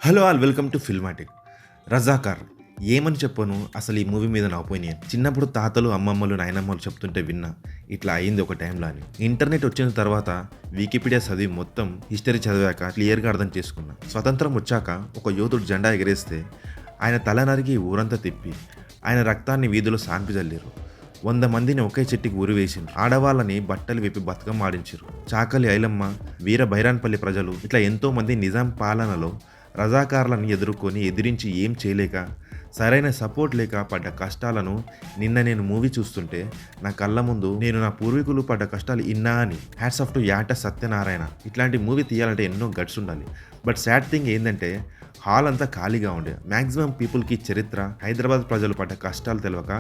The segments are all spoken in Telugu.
Hello all welcome to Filmatic. Razakar ఏమని చెప్పను, అసలు ఈ మూవీ మీద నా ఒపీనియన్. చిన్నప్పుడు తాతలు, అమ్మమ్మలు, నాయనమ్మలు చెప్తుంటే విన్నా ఇట్లా అయింది ఒక టైంలో అని. ఇంటర్నెట్ వచ్చిన తర్వాత వికీపీడియా చదివి మొత్తం హిస్టరీ చదివాక క్లియర్గా అర్థం చేసుకున్నా. స్వతంత్రం వచ్చాక ఒక యోధుడు జెండా ఎగరేస్తే ఆయన తల నరికి ఊరంతా తిప్పి ఆయన రక్తాన్ని వీధిలో సాన్పి చల్లారు. 100 మందిని ఒకే చెట్టుకి ఉరివేసిండ్రు. ఆడవాళ్ళని బట్టలు విప్పి బతుకమ్మ ఆడించారు. చాకలి ఐలమ్మ, వీర బైరాన్పల్లి ప్రజలు ఇట్లా ఎంతో మంది నిజాం పాలనలో రజాకార్లను ఎదిరించి ఏం చేయలేక, సరైన సపోర్ట్ లేక పడ్డ కష్టాలను నిన్న నేను మూవీ చూస్తుంటే నా కళ్ళ ముందు నేను నా పూర్వీకులు పడ్డ కష్టాలు ఇన్నా అని. Hats off to Yata Satyanarayana. ఇట్లాంటి మూవీ తీయాలంటే ఎన్నో గట్స్ ఉండాలి. బట్ సాడ్ థింగ్ ఏంటంటే హాల్ అంతా ఖాళీగా ఉండే. మ్యాక్సిమం పీపుల్కి చరిత్ర, హైదరాబాద్ ప్రజలు పడ్డ కష్టాలు తెలియక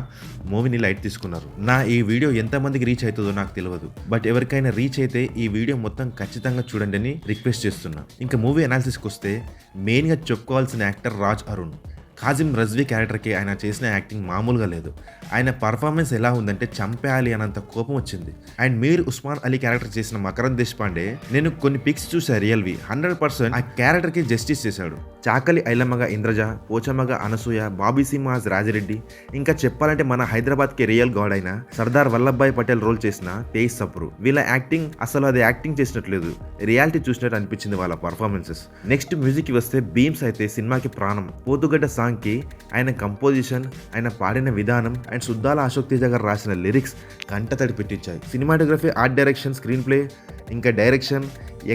మూవీని లైట్ తీసుకున్నారు. నా ఈ వీడియో ఎంతమందికి రీచ్ అవుతుందో నాకు తెలియదు. బట్ ఎవరికైనా రీచ్ అయితే ఈ వీడియో మొత్తం ఖచ్చితంగా చూడండి అని రిక్వెస్ట్ చేస్తున్నా. ఇంకా మూవీ అనాలిసిస్కి వస్తే మెయిన్గా చెప్పుకోవాల్సిన యాక్టర్ రాజ్ అరుణ్. కాజిం రజ్వీ క్యారెక్టర్కి ఆయన చేసిన యాక్టింగ్ మామూలుగా లేదు. ఆయన పర్ఫార్మెన్స్ ఎలా ఉందంటే చంపేయాలి అన్నంత కోపం వచ్చింది. అండ్ మీర్ ఉస్మాన్ అలీ క్యారెక్టర్ చేసిన మకరంద్ దేశ్పాండే, నేను కొన్ని పిక్స్ చూసా రియల్వి. 100% ఆ క్యారెక్టర్కి జస్టిస్ చేశాడు. చాకలి ఐలమ్మగా ఇంద్రజ, పోచమ్మగా అనసూయ, బాబీ సింహాజ్ రాజిరెడ్డి, ఇంకా చెప్పాలంటే మన హైదరాబాద్కి రియల్ గాడ్ అయిన సర్దార్ వల్లభాయ్ పటేల్ రోల్ చేసిన తేజ్ సప్రు. వీళ్ళ యాక్టింగ్ అసలు అది యాక్టింగ్ చేసినట్లేదు, రియాలిటీ చూసినట్టు అనిపించింది వాళ్ళ పర్ఫార్మెన్సెస్. నెక్స్ట్ మ్యూజిక్కి వస్తే బీమ్స్ అయితే సినిమాకి ప్రాణం. పోతుగడ్డ సాంగ్కి ఆయన కంపోజిషన్, ఆయన పాడిన విధానం అండ్ సుద్దాల అశోక్ తేజ గారు రాసిన లిరిక్స్ కంటతడి పెట్టించాయి. Cinematography, art direction, screenplay ఇంకా డైరెక్షన్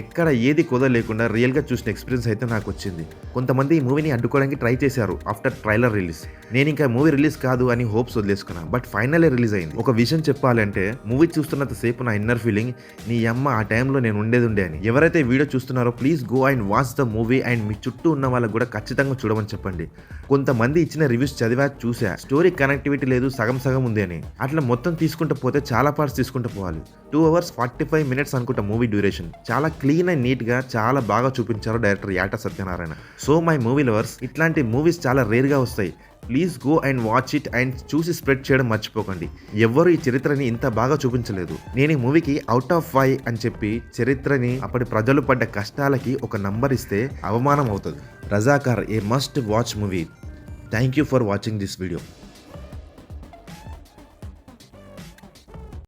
ఎక్కడ ఏది కుదర లేకుండా రియల్గా చూసిన ఎక్స్పీరియన్స్ అయితే నాకు వచ్చింది. కొంతమంది ఈ మూవీని అడ్డుకోవడానికి ట్రై చేశారు ఆఫ్టర్ ట్రైలర్ రిలీజ్. నేను ఇంకా మూవీ రిలీజ్ కాదు అని హోప్స్ వదిలేసుకున్నా. బట్ ఫైనల్లీ రిలీజ్ అయింది. ఒక విషయం చెప్పాలంటే మూవీ చూస్తున్నంత సేపు నా ఇన్నర్ ఫీలింగ్, నీ అమ్మ ఆ టైంలో నేను ఉండేది అని. ఎవరైతే వీడియో చూస్తున్నారో please go and watch the movie and మీ చుట్టూ ఉన్న వాళ్ళకి కూడా ఖచ్చితంగా చూడమని చెప్పండి. కొంతమంది ఇచ్చిన రివ్యూస్ చదివా, చూసా, స్టోరీ కనెక్టివిటీ లేదు, సగం సగం ఉంది అని. అట్లా మొత్తం తీసుకుంటూ పోతే చాలా పార్ట్స్ తీసుకుంటూ పోవాలి. 2 hours 45 minutes అనుకుంటా మూవీ డ్యూరేషన్. చాలా క్లీన్ అండ్ నీట్గా చాలా బాగా చూపించారు director Yata Satyanarayana. So my movie lovers, ఇట్లాంటి మూవీస్ చాలా రేర్గా వస్తాయి. Please go and watch it and చూసి స్ప్రెడ్ చేయడం మర్చిపోకండి. ఎవ్వరు ఈ చరిత్రని ఇంత బాగా చూపించలేదు. నేను ఈ మూవీకి అవుట్ ఆఫ్ 5 అని చెప్పి చరిత్రని, అప్పటి ప్రజలు పడ్డ కష్టాలకి ఒక నంబర్ ఇస్తే అవమానం అవుతుంది. Razakar a must watch movie. Thank you for watching this video.